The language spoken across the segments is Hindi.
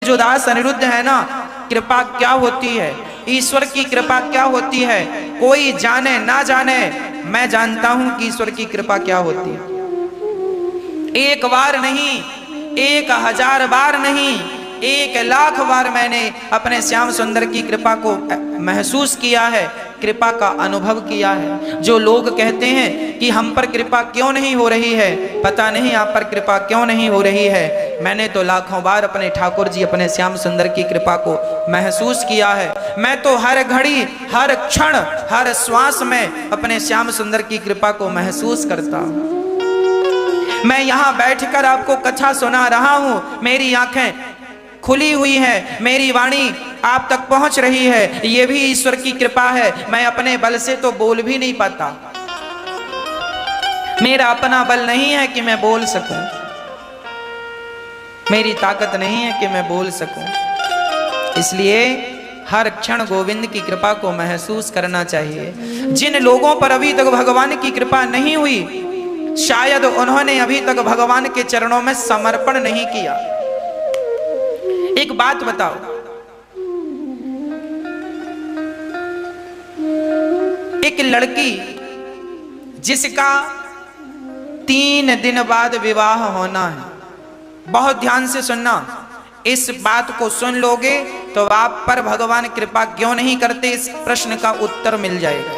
जो दास अनिरुद्ध है ना, कृपा क्या होती है, ईश्वर की कृपा क्या होती है, कोई जाने ना जाने, मैं जानता हूं कि ईश्वर की कृपा क्या होती है। एक बार नहीं, 1000 बार नहीं, 1,00,000 बार मैंने अपने श्याम सुंदर की कृपा को महसूस किया है, कृपा का अनुभव किया है। जो लोग कहते हैं कि हम पर कृपा क्यों नहीं हो रही है, पता नहीं आप पर कृपा क्यों नहीं हो रही है, मैंने तो लाखों बार अपने ठाकुर जी, अपने श्याम सुंदर की कृपा को महसूस किया है। मैं तो हर घड़ी, हर क्षण, हर श्वास में अपने श्याम सुंदर की कृपा को महसूस करता हूं। मैं यहाँ बैठकर आपको कथा सुना रहा हूं, मेरी आंखें खुली हुई है, मेरी वाणी आप तक पहुंच रही है, ये भी ईश्वर की कृपा है। मैं अपने बल से तो बोल भी नहीं पाता, मेरा अपना बल नहीं है कि मैं बोल सकूं, मेरी ताकत नहीं है कि मैं बोल सकूं। इसलिए हर क्षण गोविंद की कृपा को महसूस करना चाहिए। जिन लोगों पर अभी तक भगवान की कृपा नहीं हुई, शायद उन्होंने अभी तक भगवान के चरणों में समर्पण नहीं किया। एक बात बताओ, एक लड़की जिसका 3 दिन बाद विवाह होना है, बहुत ध्यान से सुनना, इस बात को सुन लोगे तो आप पर भगवान कृपा क्यों नहीं करते, इस प्रश्न का उत्तर मिल जाएगा।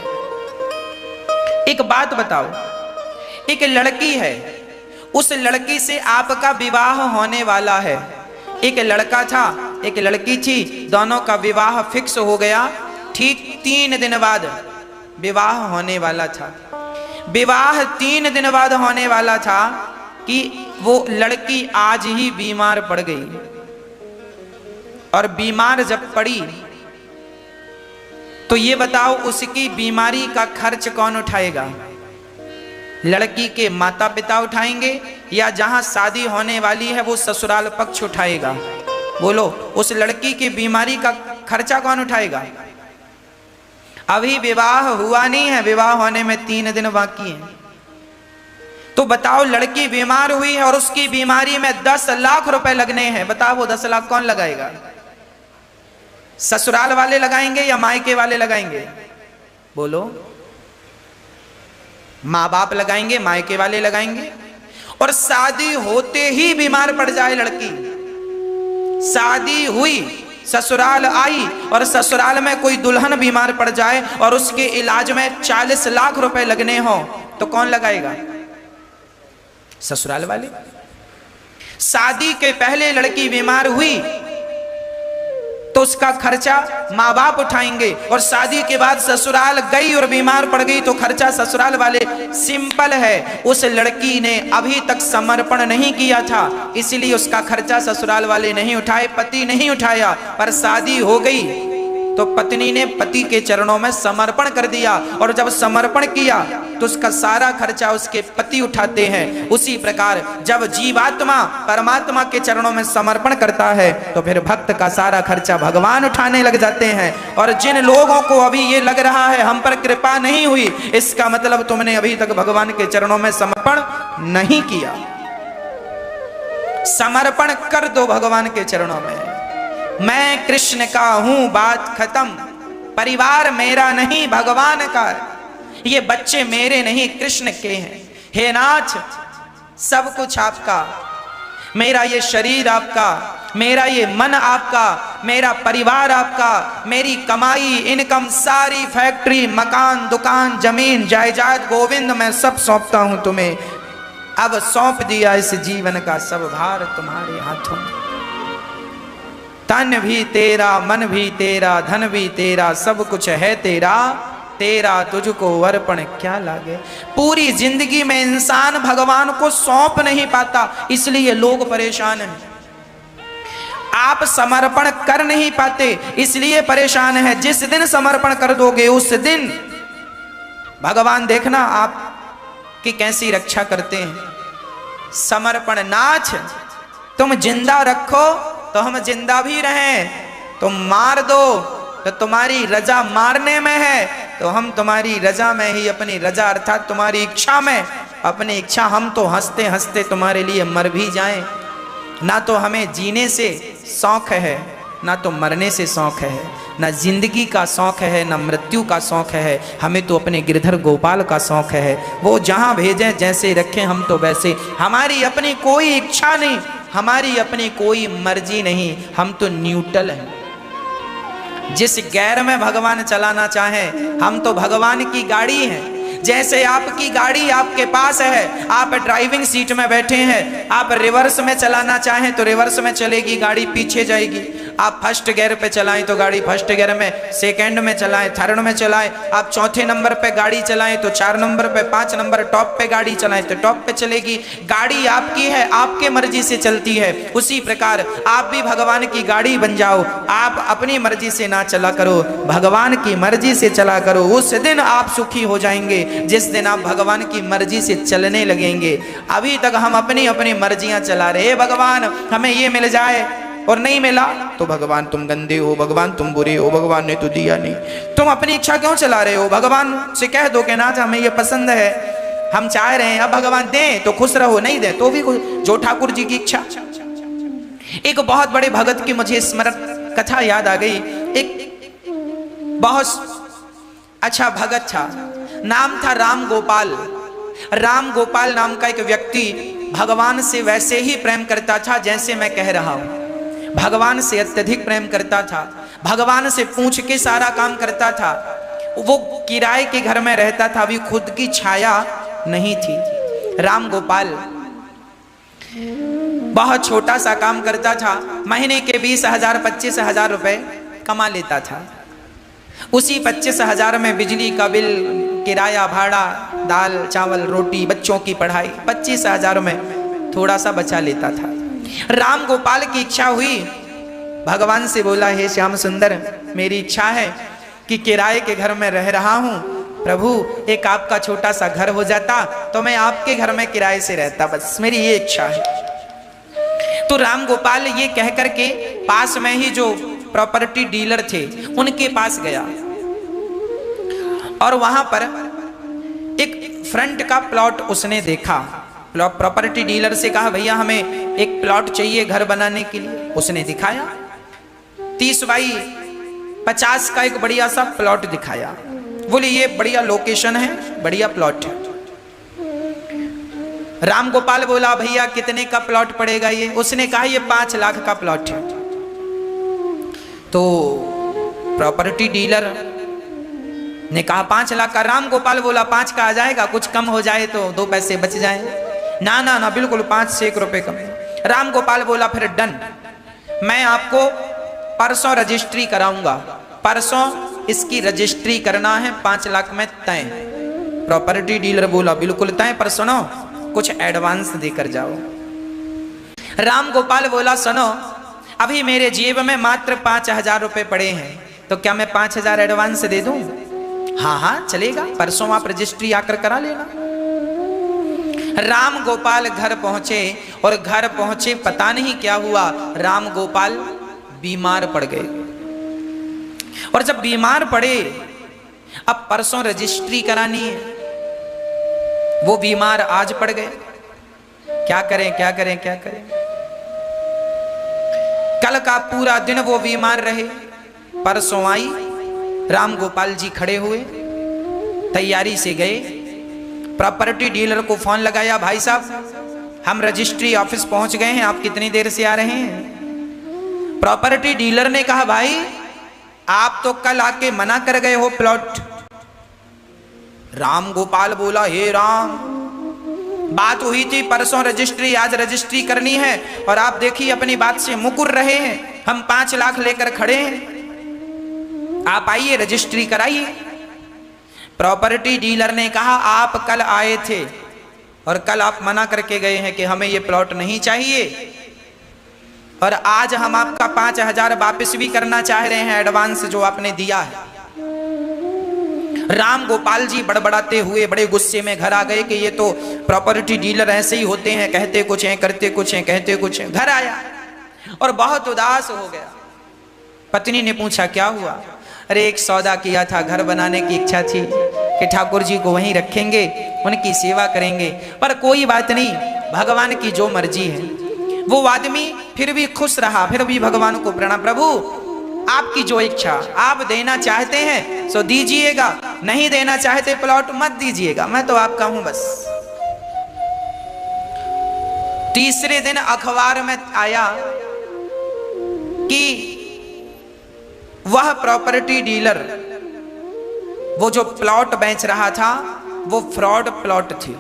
एक बात बताओ, एक लड़की है, उस लड़की से आपका विवाह होने वाला है। एक लड़का था, एक लड़की थी, दोनों का विवाह फिक्स हो गया। ठीक 3 दिन बाद विवाह होने वाला था। विवाह 3 दिन बाद होने वाला था कि वो लड़की आज ही बीमार पड़ गई। और बीमार जब पड़ी तो ये बताओ, उसकी बीमारी का खर्च कौन उठाएगा? लड़की के माता पिता उठाएंगे या जहां शादी होने वाली है वो ससुराल पक्ष उठाएगा? बोलो, उस लड़की की बीमारी का खर्चा कौन उठाएगा? अभी विवाह हुआ नहीं है, विवाह होने में 3 दिन बाकी हैं। तो बताओ, लड़की बीमार हुई है और उसकी बीमारी में 10 लाख रुपए लगने हैं। बताओ, वो 10 लाख कौन लगाएगा? ससुराल वाले लगाएंगे या मायके वाले लगाएंगे? बोलो, माँ बाप लगाएंगे, मायके वाले लगाएंगे। और शादी होते ही बीमार पड़ जाए लड़की, शादी हुई, ससुराल आई और ससुराल में कोई दुल्हन बीमार पड़ जाए और उसके इलाज में 40 लाख रुपए लगने हो, तो कौन लगाएगा? ससुराल वाले। शादी के पहले लड़की बीमार हुई तो उसका खर्चा माँ बाप उठाएंगे, और शादी के बाद ससुराल गई और बीमार पड़ गई तो खर्चा ससुराल वाले। सिंपल है, उस लड़की ने अभी तक समर्पण नहीं किया था, इसलिए उसका खर्चा ससुराल वाले नहीं उठाए, पति नहीं उठाया। पर शादी हो गई तो पत्नी ने पति के चरणों में समर्पण कर दिया, और जब समर्पण किया तो उसका सारा खर्चा उसके पति उठाते हैं। उसी प्रकार जब जीवात्मा परमात्मा के चरणों में समर्पण करता है तो फिर भक्त का सारा खर्चा भगवान उठाने लग जाते हैं। और जिन लोगों को अभी ये लग रहा है हम पर कृपा नहीं हुई, इसका मतलब तुमने अभी तक भगवान के चरणों में समर्पण नहीं किया। समर्पण कर दो भगवान के चरणों में। मैं कृष्ण का हूं, बात खत्म। परिवार मेरा नहीं, भगवान का। ये बच्चे मेरे नहीं, कृष्ण के हैं। हे नाथ, सब कुछ आपका, मेरा ये शरीर आपका, मेरा ये मन आपका, मेरा परिवार आपका, मेरी कमाई, इनकम, सारी फैक्ट्री, मकान, दुकान, जमीन, जायदाद, गोविंद, मैं सब सौंपता हूं तुम्हें। अब सौंप दिया इस जीवन का सब भार तुम्हारे हाथों में। तन भी तेरा, मन भी तेरा, धन भी तेरा, सब कुछ है तेरा, तेरा तुझको अर्पण क्या लागे। पूरी जिंदगी में इंसान भगवान को सौंप नहीं पाता, इसलिए लोग परेशान हैं। आप समर्पण कर नहीं पाते, इसलिए परेशान है। जिस दिन समर्पण कर दोगे उस दिन भगवान देखना आपकी कैसी रक्षा करते हैं। समर्पण नाथ, तुम जिंदा रखो तो हम जिंदा भी रहें, तुम मार दो तो तुम्हारी रजा मारने में है, तो हम तुम्हारी रजा में ही, अपनी रजा अर्थात तुम्हारी इच्छा में, अपनी इच्छा हम तो हंसते हंसते तुम्हारे लिए मर भी जाएं। ना तो हमें जीने से शौक है, ना तो मरने से शौक है, ना जिंदगी का शौक है, ना मृत्यु का शौक है। हमें तो अपने गिरधर गोपाल का शौक है। वो जहाँ भेजें जैसे रखें हम तो वैसे। हमारी अपनी कोई इच्छा नहीं, हमारी अपनी कोई मर्जी नहीं, हम तो न्यूट्रल हैं। जिस गैर में भगवान चलाना चाहे, हम तो भगवान की गाड़ी हैं। जैसे आपकी गाड़ी आपके पास है, आप ड्राइविंग सीट में बैठे हैं, आप रिवर्स में चलाना चाहें तो रिवर्स में चलेगी, गाड़ी पीछे जाएगी। आप फर्स्ट गियर पे चलाएं तो गाड़ी फर्स्ट गियर में, सेकंड में चलाएं, थर्ड में चलाएं। आप चौथे नंबर पे गाड़ी चलाएं तो 4 नंबर पे, 5 नंबर टॉप पे गाड़ी चलाएं तो टॉप पे चलेगी। गाड़ी आपकी है, आपके मर्जी से चलती है। उसी प्रकार आप भी भगवान की गाड़ी बन जाओ। आप अपनी मर्जी से ना चला करो, भगवान की मर्जी से चला करो। उस दिन आप सुखी हो जाएंगे जिस दिन आप भगवान की मर्जी से चलने लगेंगे। अभी तक हम अपनी अपनी मर्जियां चला रहे, भगवान हमें ये मिल जाए, और नहीं मिला तो भगवान तुम गंदे हो, भगवान तुम बुरे हो, भगवान ने तो दिया नहीं। तुम अपनी इच्छा क्यों चला रहे हो? भगवान से कह दो कि ना हमें ये पसंद है, हम चाह रहे हैं, अब भगवान दें तो खुश रहो, नहीं दे तो भी खुश। जो ठाकुर जी की इच्छा। एक बहुत बड़े भगत की मुझे स्मरण कथा याद आ गई। एक बहुत अच्छा भगत था, नाम था राम गोपाल। राम गोपाल नाम का एक व्यक्ति भगवान से वैसे ही प्रेम करता था जैसे मैं कह रहा हूं। भगवान से अत्यधिक प्रेम करता था, भगवान से पूछ के सारा काम करता था। वो किराए के घर में रहता था, अभी खुद की छाया नहीं थी। राम गोपाल बहुत छोटा सा काम करता था, महीने के 20,000 25,000 रुपए कमा लेता था। उसी 25,000 में बिजली का बिल, किराया, भाड़ा, दाल चावल रोटी, बच्चों की पढ़ाई, 25,000 में थोड़ा सा बचा लेता था। राम गोपाल की इच्छा हुई, भगवान से बोला, हे श्याम सुंदर, मेरी इच्छा है कि किराए के घर में रह रहा हूं, प्रभु एक आपका छोटा सा घर हो जाता तो मैं आपके घर में किराए से रहता, बस मेरी ये इच्छा है। तो राम गोपाल ये कह करके पास में ही जो प्रॉपर्टी डीलर थे उनके पास गया, और वहां पर एक फ्रंट का प्लॉट उसने देखा। प्रॉपर्टी डीलर से कहा, भैया हमें एक प्लॉट चाहिए घर बनाने के लिए। उसने दिखाया 30 बाई 50 का एक बढ़िया सा प्लॉट दिखाया। बोले ये बढ़िया लोकेशन है, बढ़िया प्लॉट है। राम गोपाल बोला, भैया कितने का प्लॉट पड़ेगा ये? उसने कहा ये 5 लाख का प्लॉट है। तो प्रॉपर्टी डीलर ने कहा 5 लाख का। राम गोपाल बोला 5 का आ जाएगा, कुछ कम हो जाए तो 2 पैसे बच जाए। ना ना ना, बिल्कुल 5 से 1 रुपए कम। राम गोपाल बोला फिर डन, मैं आपको परसों रजिस्ट्री कराऊंगा, परसों इसकी रजिस्ट्री करना है, 5 लाख में तय। प्रॉपर्टी डीलर बोला बिल्कुल तय, पर सुनो कुछ एडवांस देकर जाओ। राम गोपाल बोला सुनो, अभी मेरे जेब में मात्र 5,000 रुपए पड़े हैं, तो क्या मैं 5,000 एडवांस दे दूं? हाँ हाँ चलेगा, परसों आप रजिस्ट्री आकर करा लेना। राम गोपाल घर पहुंचे, और घर पहुंचे पता नहीं क्या हुआ, राम गोपाल बीमार पड़ गए। और जब बीमार पड़े, अब परसों रजिस्ट्री करानी है, वो बीमार आज पड़ गए। क्या करें क्या करें क्या करें? कल का पूरा दिन वो बीमार रहे। परसों आई, राम गोपाल जी खड़े हुए, तैयारी से गए, प्रॉपर्टी डीलर को फोन लगाया, भाई साहब हम रजिस्ट्री ऑफिस पहुंच गए हैं, आप कितनी देर से आ रहे हैं? प्रॉपर्टी डीलर ने कहा, भाई आप तो कल आके मना कर गए हो प्लॉट। राम गोपाल बोला, हे राम, बात हुई थी परसों रजिस्ट्री, आज रजिस्ट्री करनी है, और आप देखिए अपनी बात से मुकुर रहे हैं। हम 5 लाख लेकर खड़े हैं, आप आइए रजिस्ट्री कराइए। प्रॉपर्टी डीलर ने कहा, आप कल आए थे और कल आप मना करके गए हैं कि हमें ये प्लॉट नहीं चाहिए, और आज हम आपका 5,000 वापस भी करना चाह रहे हैं, एडवांस जो आपने दिया है। राम गोपाल जी बड़बड़ाते हुए बड़े गुस्से में घर आ गए कि ये तो प्रॉपर्टी डीलर ऐसे ही होते हैं, कहते कुछ हैं करते कुछ हैं, कहते कुछ हैं। घर आया और बहुत उदास हो गया। पत्नी ने पूछा, क्या हुआ? अरे एक सौदा किया था, घर बनाने की इच्छा थी कि ठाकुर जी को वहीं रखेंगे, उनकी सेवा करेंगे, पर कोई बात नहीं, भगवान की जो मर्जी है। वो आदमी फिर भी खुश रहा, फिर भी भगवान को प्रणाम, प्रभु आपकी जो इच्छा, आप देना चाहते हैं सो दीजिएगा, नहीं देना चाहते प्लॉट मत दीजिएगा, मैं तो आपका हूं बस। तीसरे दिन अखबार में आया कि वह प्रॉपर्टी डीलर वो जो प्लॉट बेच रहा था वो फ्रॉड प्लॉट थी,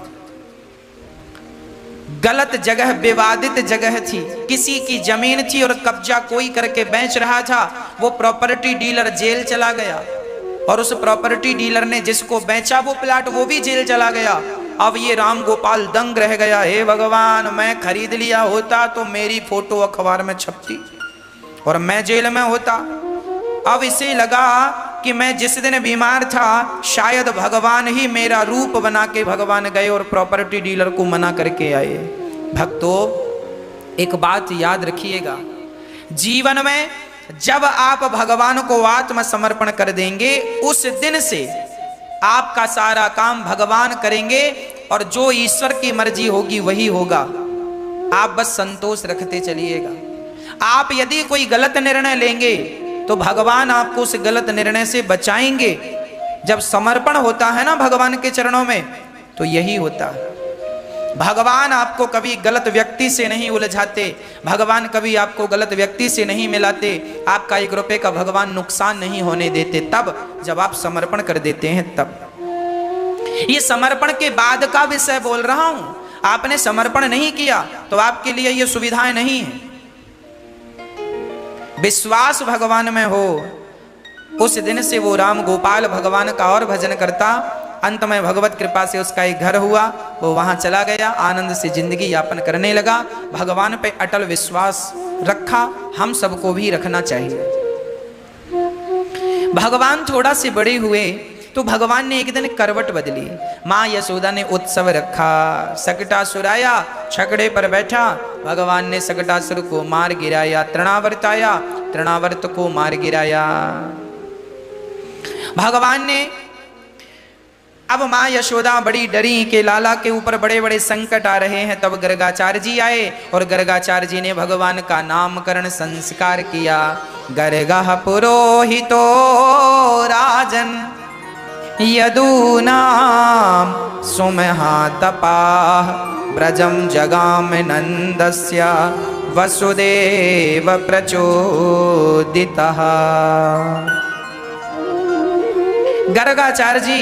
गलत जगह, विवादित जगह थी, किसी की जमीन थी और कब्जा कोई करके बेच रहा था। वो प्रॉपर्टी डीलर जेल चला गया और उस प्रॉपर्टी डीलर ने जिसको बेचा वो प्लॉट वो भी जेल चला गया। अब ये राम गोपाल दंग रह गया, हे भगवान मैं खरीद लिया होता तो मेरी फोटो अखबार में छपती और मैं जेल में होता। अब इसे लगा कि मैं जिस दिन बीमार था शायद भगवान ही मेरा रूप बना के भगवान गए और प्रॉपर्टी डीलर को मना करके आए। भक्तों एक बात याद रखिएगा, जीवन में जब आप भगवान को आत्मसमर्पण कर देंगे उस दिन से आपका सारा काम भगवान करेंगे और जो ईश्वर की मर्जी होगी वही होगा। आप बस संतोष रखते चलिएगा। आप यदि कोई गलत निर्णय लेंगे तो भगवान आपको उस गलत निर्णय से बचाएंगे। जब समर्पण होता है ना भगवान के चरणों में तो यही होता है। भगवान आपको कभी गलत व्यक्ति से नहीं उलझाते, भगवान कभी आपको गलत व्यक्ति से नहीं मिलाते, आपका 1 रुपए का भगवान नुकसान नहीं होने देते तब जब आप समर्पण कर देते हैं तब। ये समर्पण के बाद का विषय बोल रहा हूं। आपने समर्पण नहीं किया तो आपके लिए ये सुविधाएं नहीं है। विश्वास भगवान में हो उस दिन से वो राम गोपाल भगवान का और भजन करता। अंत में भगवत कृपा से उसका एक घर हुआ, वो वहां चला गया, आनंद से जिंदगी यापन करने लगा। भगवान पे अटल विश्वास रखा, हम सबको भी रखना चाहिए। भगवान थोड़ा से बड़े हुए तो भगवान ने एक दिन करवट बदली। माँ यशोदा ने उत्सव रखा, सकटासुर आया, छकड़े पर बैठा, भगवान ने सकटासुर को मार गिराया, तृणावर्त आया, तृणावर्त को मार गिराया। भगवान ने अब माँ यशोदा बड़ी डरी कि लाला के ऊपर बड़े बड़े संकट आ रहे हैं। तब गर्गाचार्य जी आए और गर्गाचार्य जी ने भगवान का नामकरण संस्कार किया। गर्गः पुरोहितो राजन यदूनां सुमहातपाः ब्रजं जगाम नंदस्य वसुदेव प्रचोदितः। गर्गाचार्य जी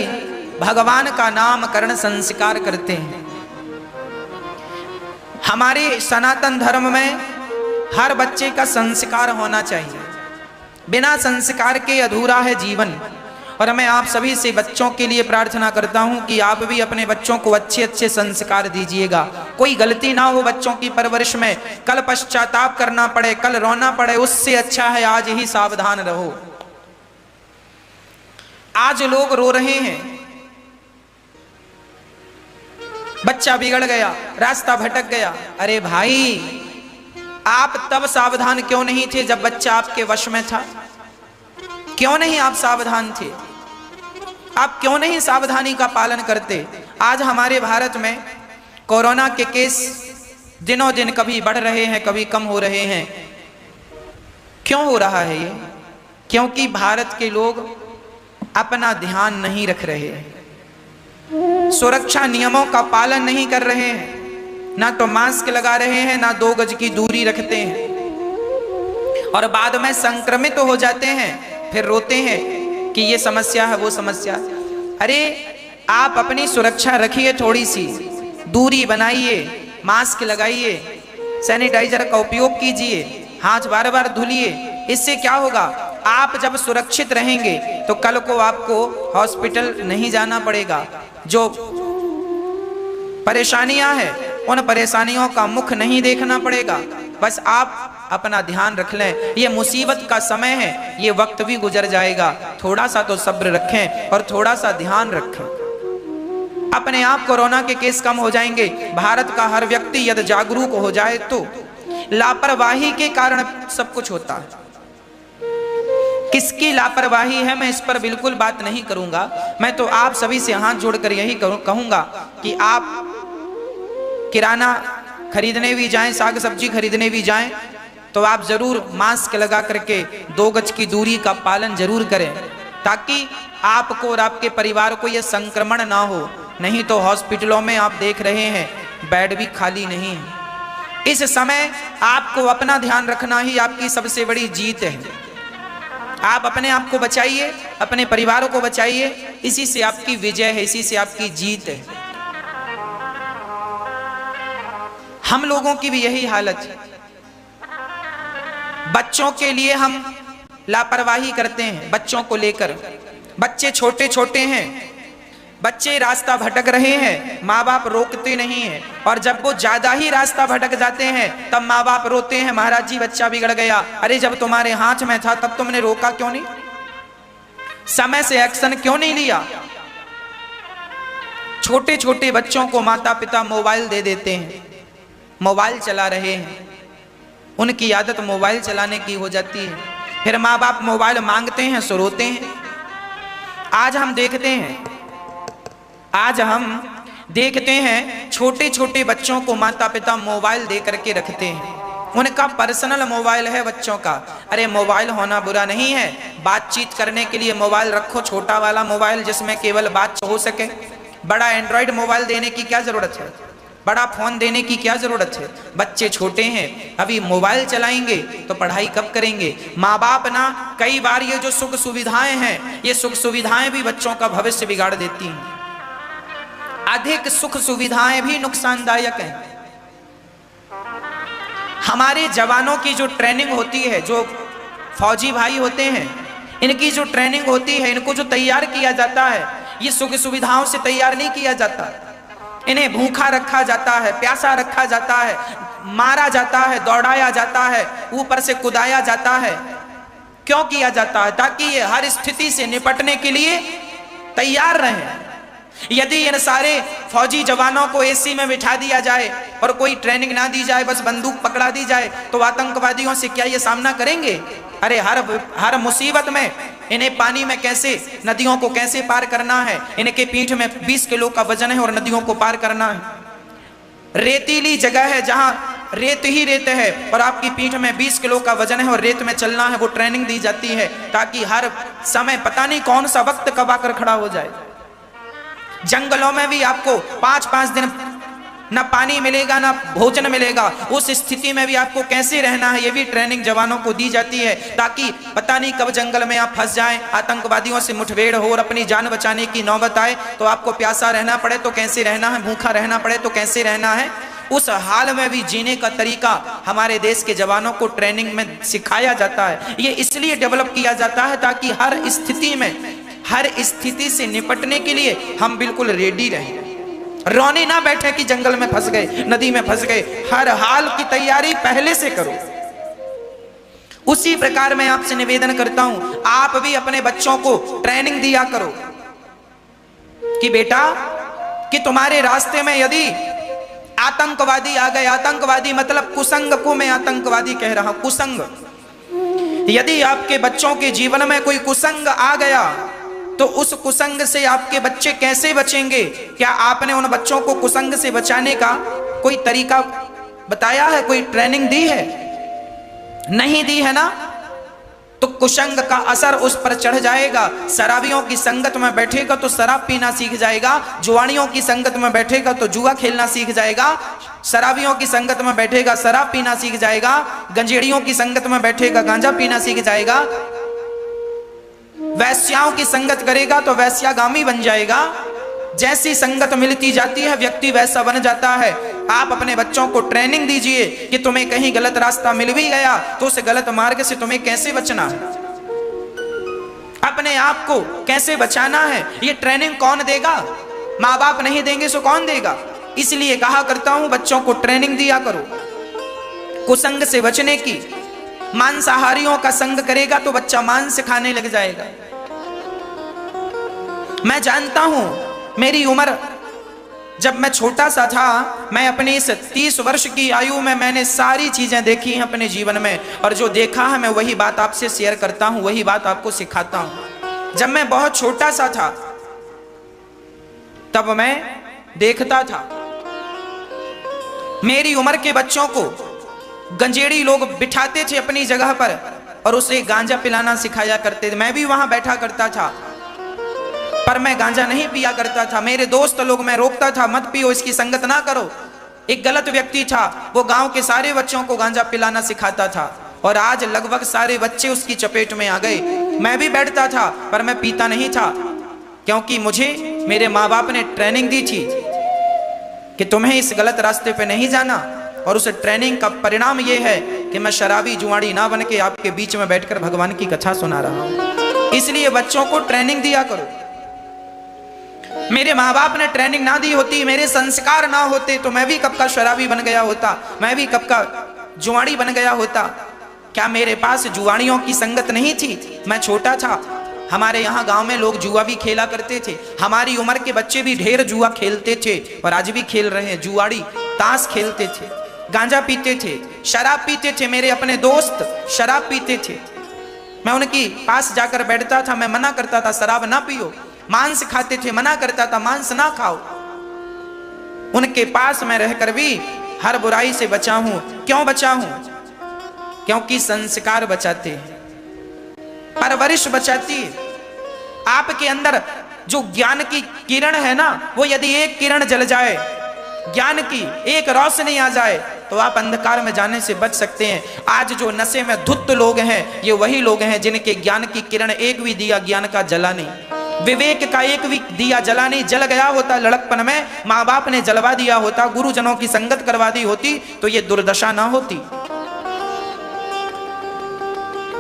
भगवान का नामकरण संस्कार करते हैं। हमारे सनातन धर्म में हर बच्चे का संस्कार होना चाहिए, बिना संस्कार के अधूरा है जीवन। और मैं आप सभी से बच्चों के लिए प्रार्थना करता हूं कि आप भी अपने बच्चों को अच्छे अच्छे संस्कार दीजिएगा। कोई गलती ना हो बच्चों की परवरिश में, कल पश्चाताप करना पड़े, कल रोना पड़े, उससे अच्छा है आज ही सावधान रहो। आज लोग रो रहे हैं, बच्चा बिगड़ गया, रास्ता भटक गया। अरे भाई आप तब सावधान क्यों नहीं थे जब बच्चा आपके वश में था? क्यों नहीं आप सावधान थे? आप क्यों नहीं सावधानी का पालन करते? आज हमारे भारत में कोरोना के केस दिनों दिन कभी बढ़ रहे हैं, कभी कम हो रहे हैं। क्यों हो रहा है ये? क्योंकि भारत के लोग अपना ध्यान नहीं रख रहे हैं, सुरक्षा नियमों का पालन नहीं कर रहे हैं, ना तो मास्क लगा रहे हैं, ना 2 गज की दूरी रखते हैं और बाद में संक्रमित हो जाते हैं, फिर रोते हैं कि ये समस्या है वो समस्या। अरे आप अपनी सुरक्षा रखिए, थोड़ी सी दूरी बनाइए, मास्क लगाइए, सैनिटाइजर का उपयोग कीजिए, हाथ बार बार धुलिए। इससे क्या होगा? आप जब सुरक्षित रहेंगे तो कल को आपको हॉस्पिटल नहीं जाना पड़ेगा। जो परेशानियां हैं उन परेशानियों का मुख नहीं देखना पड़ेगा। बस आप अपना ध्यान रख लें। ये मुसीबत का समय है, ये वक्त भी गुजर जाएगा। थोड़ा सा तो सब्र रखें और थोड़ा सा ध्यान रखें। अपने आप कोरोना के केस कम हो जाएंगे। भारत का हर व्यक्ति यदि जागरूक हो जाए तो लापरवाही के कारण सब कुछ होता है। किसकी लापरवाही है मैं इस पर बिल्कुल बात नहीं करूंगा। मैं तो आप सभी से हाथ जोड़कर यही कहूंगा कि आप किराना खरीदने भी जाएं, साग सब्जी खरीदने भी जाएं तो आप जरूर मास्क लगा करके 2 गज की दूरी का पालन जरूर करें, ताकि आपको और आपके परिवार को यह संक्रमण ना हो। नहीं तो हॉस्पिटलों में आप देख रहे हैं बेड भी खाली नहीं है। इस समय आपको अपना ध्यान रखना ही आपकी सबसे बड़ी जीत है। आप अपने आप को बचाइए, अपने परिवारों को बचाइए, इसी से आपकी विजय है, इसी से आपकी जीत है। हम लोगों की भी यही हालत है। बच्चों के लिए हम लापरवाही करते हैं, बच्चों को लेकर। बच्चे छोटे छोटे हैं, बच्चे रास्ता भटक रहे हैं, माँ बाप रोकते नहीं हैं, और जब वो ज्यादा ही रास्ता भटक जाते हैं तब माँ बाप रोते हैं, महाराज जी बच्चा बिगड़ गया। अरे जब तुम्हारे हाथ में था तब तुमने रोका क्यों नहीं, समय से एक्शन क्यों नहीं लिया। छोटे छोटे बच्चों को माता पिता मोबाइल दे देते हैं, मोबाइल चला रहे हैं, उनकी आदत मोबाइल चलाने की हो जाती है। फिर माँ बाप मोबाइल मांगते हैं सो रोते हैं। आज हम देखते हैं छोटे छोटे बच्चों को माता पिता मोबाइल दे करके रखते हैं, उनका पर्सनल मोबाइल है बच्चों का। अरे मोबाइल होना बुरा नहीं है, बातचीत करने के लिए मोबाइल रखो, छोटा वाला मोबाइल जिसमें केवल बात हो सके। बड़ा एंड्रॉइड मोबाइल देने की क्या जरूरत है, बड़ा फोन देने की क्या जरूरत है। बच्चे छोटे हैं, अभी मोबाइल चलाएंगे तो पढ़ाई कब करेंगे। माँ बाप ना कई बार ये जो सुख सुविधाएं हैं, ये सुख सुविधाएं भी बच्चों का भविष्य बिगाड़ देती हैं। अधिक सुख सुविधाएं भी नुकसानदायक हैं। हमारे जवानों की जो ट्रेनिंग होती है, जो फौजी भाई होते हैं, इनकी जो ट्रेनिंग होती है, इनको जो तैयार किया जाता है, ये सुख सुविधाओं से तैयार नहीं किया जाता। इन्हें भूखा रखा जाता है, प्यासा रखा जाता है, मारा जाता है, दौड़ाया जाता है, ऊपर से कुदाया जाता है। क्यों किया जाता है? ताकि ये हर स्थिति से निपटने के लिए तैयार रहें। यदि इन सारे फौजी जवानों को एसी में बिठा दिया जाए और कोई ट्रेनिंग ना दी जाए, बस बंदूक पकड़ा दी जाए, तो आतंकवादियों से क्या ये सामना करेंगे? अरे हर मुसीबत में इन्हें पानी में कैसे, नदियों को कैसे पार करना है, इनके पीठ में 20 किलो का वजन है और नदियों को पार करना है। रेतीली जगह है जहां रेत ही रेत है और आपकी पीठ में 20 किलो का वजन है और रेत में चलना है, वो ट्रेनिंग दी जाती है ताकि हर समय पता नहीं कौन सा वक्त कब आकर खड़ा हो जाए। जंगलों में भी आपको 5-5 दिन न पानी मिलेगा न भोजन मिलेगा, उस स्थिति में भी आपको कैसे रहना है, ये भी ट्रेनिंग जवानों को दी जाती है ताकि पता नहीं कब जंगल में आप फंस जाएं, आतंकवादियों से मुठभेड़ हो और अपनी जान बचाने की नौबत आए तो आपको प्यासा रहना पड़े तो कैसे रहना है, भूखा रहना पड़े तो कैसे रहना है। उस हाल में भी जीने का तरीका हमारे देश के जवानों को ट्रेनिंग में सिखाया जाता है। ये इसलिए डेवलप किया जाता है ताकि हर स्थिति में, हर स्थिति से निपटने के लिए हम बिल्कुल रेडी रहें। रोने ना बैठे कि जंगल में फंस गए, नदी में फंस गए, हर हाल की तैयारी पहले से करो। उसी प्रकार मैं आपसे निवेदन करता हूं, आप भी अपने बच्चों को ट्रेनिंग दिया करो कि बेटा, कि तुम्हारे रास्ते में यदि आतंकवादी आ गए, आतंकवादी मतलब कुसंग को मैं आतंकवादी कह रहा हूं, कुसंग। यदि आपके बच्चों के जीवन में कोई कुसंग आ गया तो उस कुसंग से आपके बच्चे कैसे बचेंगे? क्या आपने उन बच्चों को कुसंग से बचाने का कोई तरीका बताया है, कोई ट्रेनिंग दी है? नहीं दी है ना, तो कुसंग का असर उस पर चढ़ जाएगा। शराबियों की संगत में बैठेगा तो शराब पीना सीख जाएगा, जुआनियों की संगत में बैठेगा तो जुआ खेलना सीख जाएगा, शराबियों की संगत में बैठेगा शराब पीना सीख जाएगा, गंजेड़ियों की संगत में बैठेगा गांजा पीना सीख जाएगा, वैश्याओं की संगत करेगा तो वैश्यागामी बन जाएगा। जैसी संगत मिलती जाती है व्यक्ति वैसा बन जाता है। आप अपने बच्चों को ट्रेनिंग दीजिए कि तुम्हें कहीं गलत रास्ता मिल भी गया तो उस गलत मार्ग से तुम्हें कैसे बचना है, अपने आप को कैसे बचाना है। ये ट्रेनिंग कौन देगा? माँ बाप नहीं देंगे सो कौन देगा? इसलिए कहा करता हूं, बच्चों को ट्रेनिंग दिया करो कुसंग से बचने की। मांसाहारियों का संग करेगा तो बच्चा मांस खाने लग जाएगा। मैं जानता हूं, मेरी उम्र जब मैं छोटा सा था, मैं अपनी इस 30 वर्ष की आयु में मैंने सारी चीजें देखी हैं अपने जीवन में, और जो देखा है मैं वही बात आपसे शेयर करता हूं, वही बात आपको सिखाता हूं। जब मैं बहुत छोटा सा था तब मैं देखता था मेरी उम्र के बच्चों को गंजेड़ी लोग बिठाते थे अपनी जगह पर और उसे गांजा पिलाना सिखाया करते थे। मैं भी वहां बैठा करता था, पर मैं गांजा नहीं पिया करता था। मेरे दोस्त लोग, मैं रोकता था, मत पियो, इसकी संगत ना करो। एक गलत व्यक्ति था, वो गांव के सारे बच्चों को गांजा पिलाना सिखाता था और आज लगभग सारे बच्चे उसकी चपेट में आ गए। मैं भी बैठता था पर मैं पीता नहीं था, क्योंकि मुझे मेरे माँ बाप ने ट्रेनिंग दी थी कि तुम्हें इस गलत रास्ते पे नहीं जाना। और उस ट्रेनिंग का परिणाम यह है कि मैं शराबी जुआड़ी ना बन के आपके बीच में बैठकर भगवान की कथा सुना रहा हूं। इसलिए बच्चों को ट्रेनिंग दिया करो। मेरे माँ बाप ने ट्रेनिंग ना दी होती, मेरे संस्कार ना होते, तो मैं भी कब का शराबी बन गया होता, मैं भी कब का जुआड़ी बन गया होता। क्या मेरे पास जुआड़ियों की संगत नहीं थी? मैं छोटा था, हमारे यहाँ गांव में लोग जुआ भी खेला करते थे। हमारी उम्र के बच्चे भी ढेर जुआ खेलते थे और आज भी खेल रहे हैं। जुआड़ी ताश खेलते थे, गांजा पीते थे, शराब पीते थे। मेरे अपने दोस्त शराब पीते थे, मैं उनकी पास जाकर बैठता था, मैं मना करता था शराब ना पियो। मांस खाते थे, मना करता था मांस ना खाओ। उनके पास मैं रहकर भी हर बुराई से बचा हूं। क्यों बचा हूं? क्योंकि संस्कार बचाते हैं, परवरिश बचाती है। आपके अंदर जो ज्ञान की किरण है ना, वो यदि एक किरण जल जाए, ज्ञान की एक रोशनी आ जाए, तो आप अंधकार में जाने से बच सकते हैं। आज जो नशे में धुत लोग हैं, ये वही लोग हैं जिनके ज्ञान की किरण एक भी दिया ज्ञान का जला नहीं, विवेक का एक भी दिया जला नहीं। जल गया होता लड़कपन में, माँ बाप ने जलवा दिया होता, गुरुजनों की संगत करवा दी होती, तो ये दुर्दशा ना होती।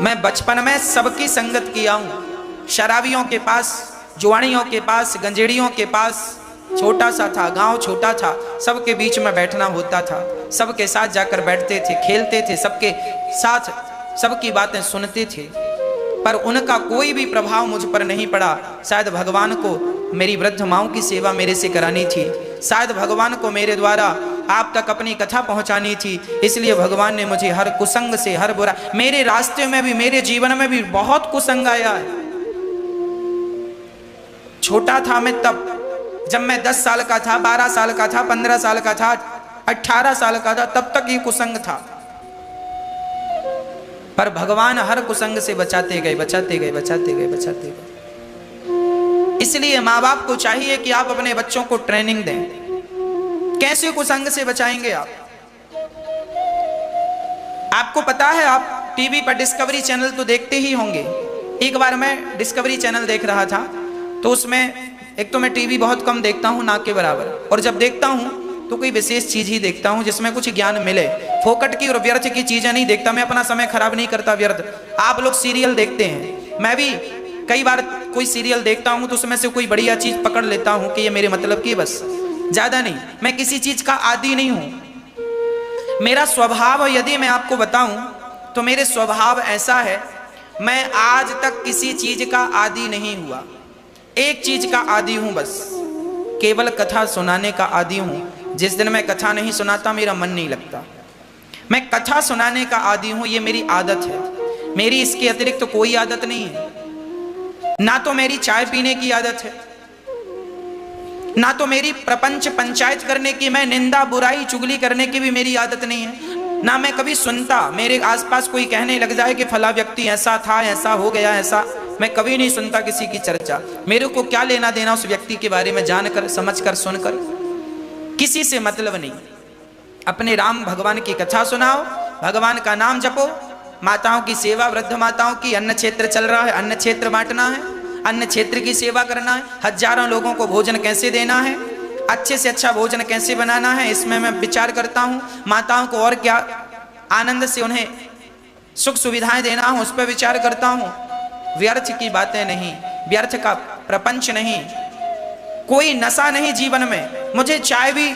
मैं बचपन में सबकी संगत किया हूं, शराबियों के पास, जुआड़ियों के पास, गंजेड़ियों के पास। छोटा सा था गांव, छोटा था, सबके बीच में बैठना होता था, सबके साथ जाकर बैठते थे, खेलते थे, सबके साथ सबकी बातें सुनते थे, पर उनका कोई भी प्रभाव मुझ पर नहीं पड़ा। शायद भगवान को मेरी वृद्ध माँओं की सेवा मेरे से करानी थी, शायद भगवान को मेरे द्वारा आप तक अपनी कथा पहुंचानी थी, इसलिए भगवान ने मुझे हर कुसंग से, हर बुरा, मेरे रास्ते में भी, मेरे जीवन में भी बहुत कुसंग आया है। छोटा था मैं तब, जब मैं 10 साल का था, 12 साल का था, 15 साल का था, 18 साल का था, तब तक ये कुसंग था। पर भगवान हर कुसंग से बचाते गए, बचाते गए, बचाते गए, बचाते गए। इसलिए माँ बाप को चाहिए कि आप अपने बच्चों को ट्रेनिंग दें। कैसे कुसंग से बचाएंगे आप? आपको पता है, आप टीवी पर डिस्कवरी चैनल तो देखते ही होंगे। एक बार मैं डिस्कवरी चैनल देख रहा था, तो उसमें एक तो मैं टीवी बहुत कम देखता हूं, ना के बराबर, और जब देखता हूं तो कोई विशेष चीज ही देखता हूं जिसमें कुछ ज्ञान मिले। फोकट की और व्यर्थ की चीजें नहीं देखता, मैं अपना समय खराब नहीं करता व्यर्थ। आप लोग सीरियल देखते हैं, मैं भी कई बार कोई सीरियल देखता हूं तो उसमें से कोई बढ़िया चीज पकड़ लेता हूं कि ये मेरे मतलब की, बस, ज्यादा नहीं। मैं किसी चीज का आदी नहीं हूं। मेरा स्वभाव यदि मैं आपको बताऊं तो मेरे स्वभाव ऐसा है, मैं आज तक किसी चीज का आदी नहीं हुआ। एक चीज का आदी हूं बस, केवल कथा सुनाने का आदी हूं। जिस दिन मैं कथा नहीं सुनाता मेरा मन नहीं लगता। मैं कथा सुनाने का आदी हूं, ये मेरी आदत है। मेरी इसके अतिरिक्त तो कोई आदत नहीं है। ना तो मेरी चाय पीने की आदत है, ना तो मेरी प्रपंच पंचायत करने की, मैं निंदा बुराई चुगली करने की भी मेरी आदत नहीं है। ना मैं कभी सुनता, मेरे आसपास कोई कहने लग जाए कि फला व्यक्ति ऐसा था, ऐसा हो गया, ऐसा, मैं कभी नहीं सुनता किसी की चर्चा। मेरे को क्या लेना देना उस व्यक्ति के बारे में, जानकर, समझकर, सुनकर, किसी से मतलब नहीं। अपने राम भगवान की कथा सुनाओ, भगवान का नाम जपो, माताओं की सेवा, वृद्ध माताओं की, अन्न क्षेत्र चल रहा है, अन्न क्षेत्र बांटना है, अन्न क्षेत्र की सेवा करना है, हजारों लोगों को भोजन कैसे देना है, अच्छे से अच्छा भोजन कैसे बनाना है, इसमें मैं विचार करता हूँ। माताओं को और क्या आनंद से उन्हें सुख सुविधाएं देना हो, उस पर विचार करता हूँ। व्यर्थ की बातें नहीं, व्यर्थ का प्रपंच नहीं, कोई नशा नहीं जीवन में। मुझे चाय भी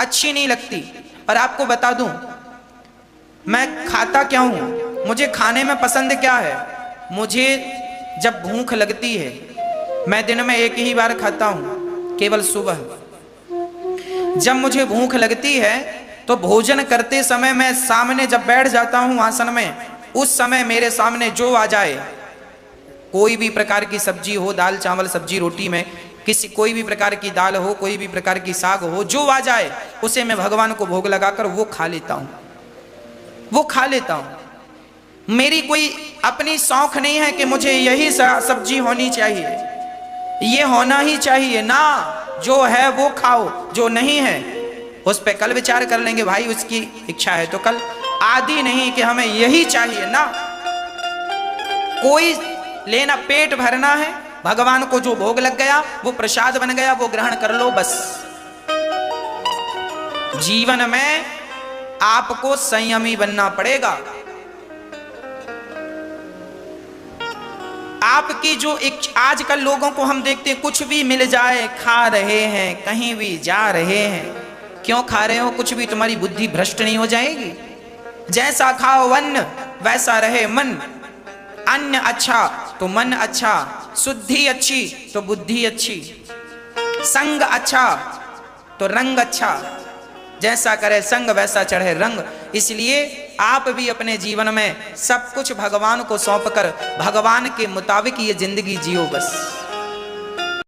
अच्छी नहीं लगती, और आपको बता दूं मैं खाता क्या हूं, मुझे खाने में पसंद क्या है। मुझे जब भूख लगती है, मैं दिन में एक ही बार खाता हूं, केवल सुबह। जब मुझे भूख लगती है तो भोजन करते समय मैं सामने जब बैठ जाता हूं आसन में, उस समय मेरे सामने जो आ जाए, कोई भी प्रकार की सब्जी हो, दाल चावल सब्जी रोटी में, किसी कोई भी प्रकार की दाल हो, कोई भी प्रकार की साग हो, जो आ जाए उसे मैं भगवान को भोग लगाकर वो खा लेता हूं। वो खा लेता हूं। मेरी कोई अपनी शौक नहीं है कि मुझे यही सब्जी होनी चाहिए, ये होना ही चाहिए ना। जो है वो खाओ, जो नहीं है उस पे कल विचार कर लेंगे। भाई उसकी इच्छा है तो कल, आदि नहीं कि हमें यही चाहिए ना। कोई लेना, पेट भरना है, भगवान को जो भोग लग गया वो प्रसाद बन गया, वो ग्रहण कर लो बस। जीवन में आपको संयमी बनना पड़ेगा। आपकी जो आजकल लोगों को हम देखते हैं, कुछ भी मिल जाए खा रहे हैं, कहीं भी जा रहे हैं। क्यों खा रहे हो? कुछ भी, तुम्हारी बुद्धि भ्रष्ट नहीं हो जाएगी? जैसा खाओ अन्न वैसा रहे मन। अन्न अच्छा तो मन अच्छा, शुद्धि अच्छी तो बुद्धि अच्छी, संग अच्छा तो रंग अच्छा। जैसा करे संग वैसा चढ़े रंग। इसलिए आप भी अपने जीवन में सब कुछ भगवान को सौंपकर भगवान के मुताबिक ये जिंदगी जियो बस।